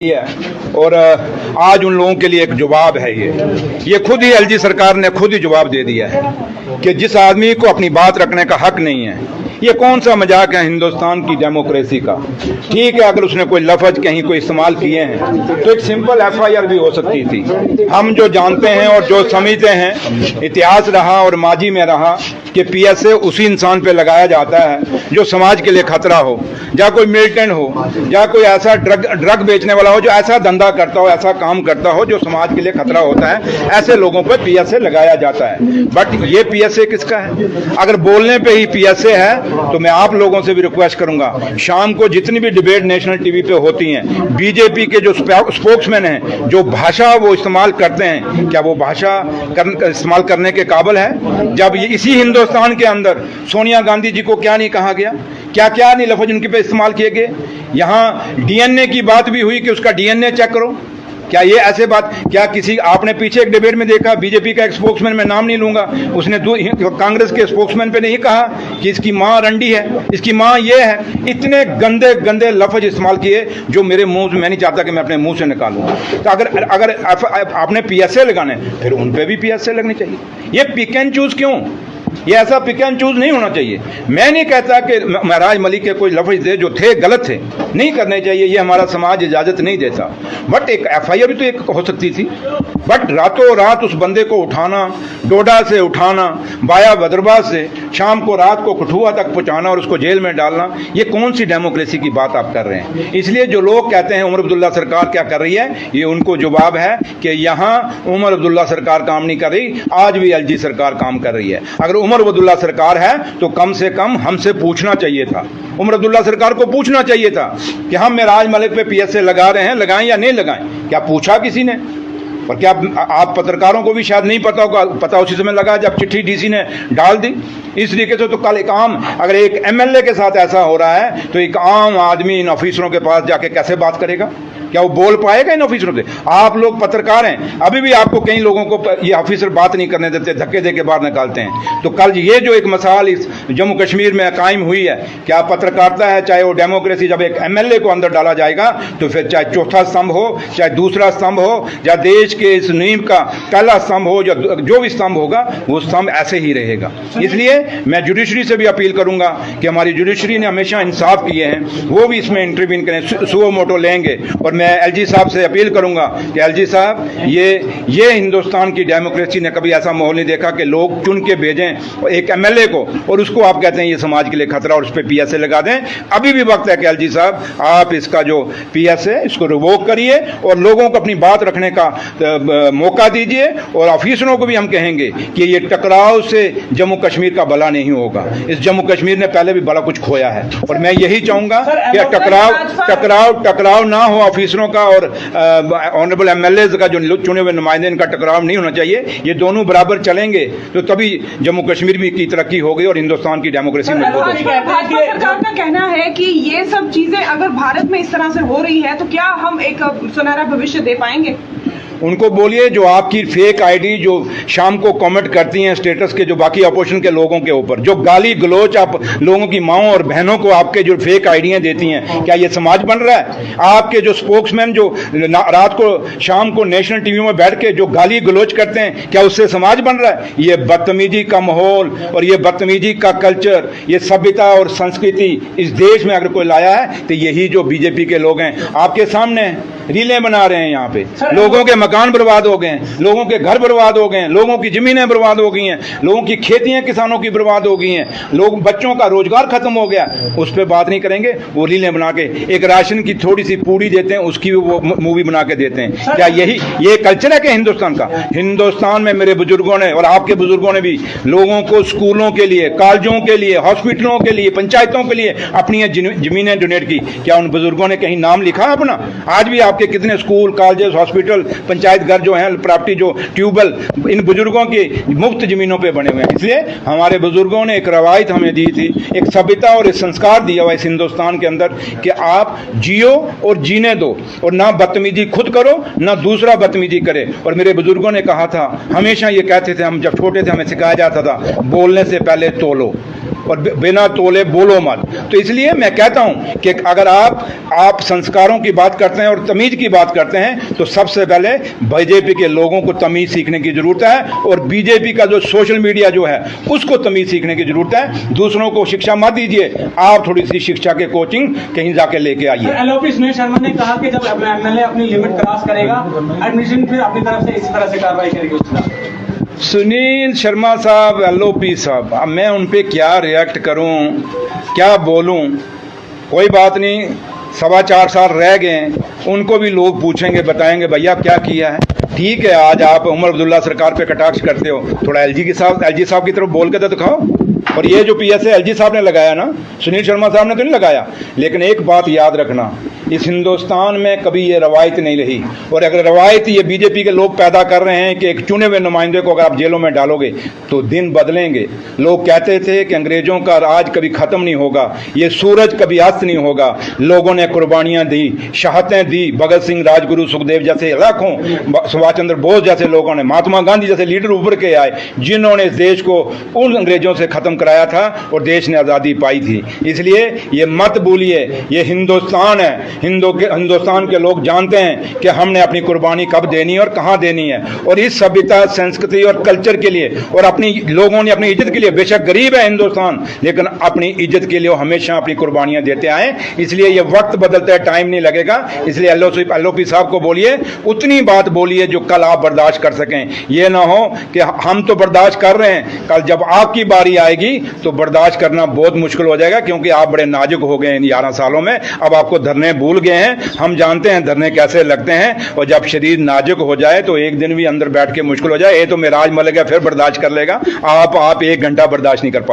है और आज उन लोगों के लिए एक जवाब है। ये खुद ही एलजी सरकार ने खुद ही जवाब दे दिया है कि जिस आदमी को अपनी बात रखने का हक नहीं है, ये कौन सा मजाक है हिंदुस्तान की डेमोक्रेसी का। ठीक है, अगर उसने कोई लफ्ज कहीं कोई इस्तेमाल किए हैं तो एक सिंपल एफआईआर भी हो सकती थी। हम जो जानते हैं और जो समझते हैं, इतिहास रहा और माजी में रहा कि पीएसए उसी इंसान पे लगाया जाता है जो समाज के लिए खतरा हो, या कोई मिलिटेंट हो, या कोई ऐसा ड्रग बेचने वाला हो जो ऐसा धंधा करता हो, ऐसा काम करता हो जो समाज के लिए खतरा होता है, ऐसे लोगों पर पीएसए लगाया जाता है। बट ये पीएसए किसका है? अगर बोलने पे ही पीएसए है तो मैं आप लोगों से भी रिक्वेस्ट करूंगा, शाम को जितनी भी डिबेट नेशनल टीवी पे होती हैं, बीजेपी के जो स्पोक्समैन हैं, जो भाषा वो इस्तेमाल करते हैं, क्या वो भाषा इस्तेमाल करने के काबिल है? जब ये इसी हिंदुस्तान के अंदर सोनिया गांधी जी को क्या नहीं कहा गया, क्या क्या नहीं लफ्ज उनके पे इस्तेमाल किए गए। यहाँ डीएनए की बात भी हुई कि उसका डीएनए चेक करो। क्या ये ऐसे बात, क्या किसी आपने पीछे एक डिबेट में देखा, बीजेपी का एक स्पोक्समैन, मैं नाम नहीं लूंगा, उसने कांग्रेस के स्पोक्समैन पे नहीं कहा कि इसकी माँ रंडी है, इसकी माँ ये है। इतने गंदे गंदे लफ्ज इस्तेमाल किए जो मेरे मुंह, मैं नहीं चाहता कि मैं अपने मुंह से निकालूं। तो अगर आपने पीएसए लगाने, फिर उन पे भी पीएसए लगनी चाहिए। ये पिक एंड चूज क्यों? ये ऐसा पिक एंड चूज नहीं होना चाहिए। मैं नहीं कहता कि महराज मलिक के कोई लफ्ज थे जो थे गलत थे, नहीं करने चाहिए, ये हमारा समाज इजाजत नहीं देता। बट एक एफआईआर भी तो एक हो सकती थी। बट रातों रात उस बंदे को उठाना, डोडा से उठाना, बाया बदरबाज से शाम को रात को कठुआ तक पहुंचाना और उसको जेल में डालना, ये कौन सी डेमोक्रेसी की बात आप कर रहे हैं? इसलिए जो लोग कहते हैं उमर अब्दुल्ला सरकार क्या कर रही है, ये उनको जवाब है कि यहाँ उमर अब्दुल्ला सरकार काम नहीं कर रही, आज भी एलजी सरकार काम कर रही है। अगर उमर अब्दुल्ला सरकार है तो कम से कम हमसे पूछना चाहिए था, उमर अब्दुल्ला सरकार को पूछना चाहिए था कि हम महराज मलिक पे पीएसए लगा रहे हैं, लगाएं या नहीं लगाएं। क्या पूछा किसी ने? और क्या आप पत्रकारों को भी शायद नहीं पता होगा, पता उसी समय लगा जब चिट्ठी डीसी ने डाल दी। इस तरीके से तो कल एक आम, अगर एक एमएलए के साथ ऐसा हो रहा है तो एक आम आदमी इन ऑफिसरों के पास जाके कैसे बात करेगा? क्या वो बोल पाएगा इन ऑफिसरों से? आप लोग पत्रकार हैं, अभी भी आपको कई लोगों को ये ऑफिसर बात नहीं करने देते, धक्के दे के बाहर निकालते हैं। तो कल ये जो एक मिसाल इस जम्मू कश्मीर में कायम हुई है, क्या पत्रकारिता है, चाहे वो डेमोक्रेसी, जब एक एमएलए को अंदर डाला जाएगा तो फिर चाहे चौथा स्तंभ हो, चाहे दूसरा स्तंभ हो, या देश के इस नींव का पहला स्तंभ हो, जो भी स्तंभ होगा वो स्तंभ ऐसे ही रहेगा। इसलिए मैं जुडिशरी से भी अपील करूंगा कि हमारी जुडिशरी ने हमेशा इंसाफ किए हैं, वो भी इसमें इंटरवीन करें, सुओ मोटो लेंगे। और मैं एलजी साहब से अपील करूंगा कि एलजी साहब, ये हिंदुस्तान की डेमोक्रेसी ने कभी ऐसा माहौल नहीं देखा कि लोग चुन के भेजें एक एमएलए को और उसको आप कहते हैं ये समाज के लिए खतरा और उस पर पीएसए लगा दें। अभी भी वक्त है कि एलजी साहब आप इसका जो पीएसए इसको रिवोक करिए और लोगों को अपनी बात रखने का मौका दीजिए। और ऑफिसरों को भी हम कहेंगे कि ये टकराव से जम्मू कश्मीर का भला नहीं होगा। इस जम्मू कश्मीर ने पहले भी बड़ा कुछ खोया है और मैं यही चाहूंगा कि टकराव ना हो ऑफिसरों का और ऑनरेबल एमएलए का, जो चुने हुए नुमाइंदे, इनका टकराव नहीं होना चाहिए। ये दोनों बराबर चलेंगे तो तभी जम्मू कश्मीर भी की तरक्की होगी और हिंदुस्तान की डेमोक्रेसी मजबूत होगी। भाजपा सरकार का कहना है कि ये सब चीजें अगर भारत में इस तरह से हो रही है तो क्या हम एक सुनहरा भविष्य दे पाएंगे? उनको बोलिए जो आपकी फेक आईडी जो शाम को कमेंट करती हैं स्टेटस के, जो बाकी अपोजिशन के लोगों के ऊपर जो गाली गलोच आप लोगों की माओं और बहनों को आपके जो फेक आईडियां देती हैं, क्या ये समाज बन रहा है? आपके जो स्पोक्समैन जो रात को शाम को नेशनल टीवी में बैठ के जो गाली गलोच करते हैं, क्या उससे समाज बन रहा है? ये बदतमीजी का माहौल और ये बदतमीजी का कल्चर, ये सभ्यता और संस्कृति इस देश में अगर कोई लाया है तो यही जो बीजेपी के लोग हैं आपके सामने रीलें बना रहे हैं। यहाँ पे लोगों के मकान बर्बाद हो गए हैं, लोगों के घर बर्बाद हो गए हैं, लोगों की जमीनें बर्बाद हो गई हैं, लोगों की खेतियां किसानों की बर्बाद हो गई हैं, लोग बच्चों का रोजगार खत्म हो गया, उस पर बात नहीं करेंगे। वो रीलें बना के एक राशन की थोड़ी सी पूड़ी देते हैं, उसकी वो मूवी बना के देते हैं। क्या ये कल्चर है कि हिंदुस्तान का? हिंदुस्तान में मेरे बुजुर्गों ने और आपके बुजुर्गों ने भी लोगों को स्कूलों के लिए, कॉलेजों के लिए, हॉस्पिटलों के लिए, पंचायतों के लिए अपनी जमीनें डोनेट की। क्या उन बुजुर्गों ने कहीं नाम लिखा अपना? आज भी आपके कितने स्कूल, कॉलेजेस, हॉस्पिटल, पंचायत घर जो हैं, प्रॉपर्टी जो ट्यूबवेल, इन बुजुर्गों की मुफ्त जमीनों पे बने हुए हैं। इसलिए हमारे बुजुर्गों ने एक रवायत हमें दी थी, एक सभ्यता और एक संस्कार दिया हुआ इस हिंदुस्तान के अंदर कि आप जियो और जीने दो और ना बदतमीजी खुद करो ना दूसरा बदतमीजी करे। और मेरे बुजुर्गों ने कहा था, हमेशा ये कहते थे, हम जब छोटे थे हमें सिखाया जाता था, बोलने से पहले तोलो। और बिना तोले बोलो मत। तो इसलिए मैं कहता हूं कि अगर आप संस्कारों की बात करते हैं और तमीज की बात करते हैं तो सबसे पहले बीजेपी के लोगों को तमीज सीखने की जरूरत है, और बीजेपी का जो सोशल मीडिया जो है उसको तमीज सीखने की जरूरत है। दूसरों को शिक्षा मत दीजिए, आप थोड़ी सी शिक्षा के कोचिंग कहीं जाके लेके आइए। एलओपी सुनील शर्मा ने कहा कि जब एमएलए अपनी लिमिट क्रॉस करेगा, एडमिशन फिर अपनी तरफ से इस तरह से कार्रवाई करेगी उसके खिलाफ। सुनील शर्मा साहब, एलओपी साहब, अब मैं उन पे क्या रिएक्ट करूं, क्या बोलूं? कोई बात नहीं, 4.25 साल रह गए, उनको भी लोग पूछेंगे, बताएंगे भैया क्या किया है। ठीक है, आज आप उमर अब्दुल्ला सरकार पे कटाक्ष करते हो, थोड़ा एलजी साहब की तरफ बोल के तो दिखाओ। और ये जो पीएसए एलजी साहब ने लगाया ना, सुनील शर्मा साहब ने तो नहीं लगाया। लेकिन एक बात याद रखना, इस हिंदुस्तान में कभी ये रवायत नहीं रही, और अगर रवायत ये बीजेपी के लोग पैदा कर रहे हैं कि एक चुने हुए नुमाइंदे को अगर आप जेलों में डालोगे तो दिन बदलेंगे। लोग कहते थे कि अंग्रेजों का राज कभी खत्म नहीं होगा, ये सूरज कभी अस्त नहीं होगा। लोगों ने कुर्बानियां दी, शहादतें दी, भगत सिंह, राजगुरु, सुखदेव जैसे लाखों, सुभाष चंद्र बोस जैसे लोगों ने, महात्मा गांधी जैसे लीडर उभर के आए जिन्होंने इस देश को उन अंग्रेजों से खत्म कराया था और देश ने आज़ादी पाई थी। इसलिए ये मत भूलिए, ये हिंदुस्तान है। हिंदुस्तान के लोग जानते हैं कि हमने अपनी कुर्बानी कब देनी है और कहाँ देनी है, और इस सभ्यता, संस्कृति और कल्चर के लिए, और अपनी लोगों ने अपनी इज्जत के लिए, बेशक गरीब है हिंदुस्तान लेकिन अपनी इज्जत के लिए हमेशा अपनी कुर्बानियां देते आए। इसलिए ये वक्त बदलता है, टाइम नहीं लगेगा। इसलिए एलओपी साहब को बोलिए, उतनी बात बोलिए जो कल आप बर्दाश्त कर सकें। ये ना हो कि हम तो बर्दाश्त कर रहे हैं, कल जब आपकी बारी आएगी तो बर्दाश्त करना बहुत मुश्किल हो जाएगा, क्योंकि आप बड़े नाजुक हो गए इन 11 सालों में। अब आपको धरने भूल गए हैं, हम जानते हैं धरने कैसे लगते हैं, और जब शरीर नाजुक हो जाए तो एक दिन भी अंदर बैठ के मुश्किल हो जाए। ये तो मिराज मल गया, फिर बर्दाश्त कर लेगा, आप 1 घंटा बर्दाश्त नहीं कर पाओगे।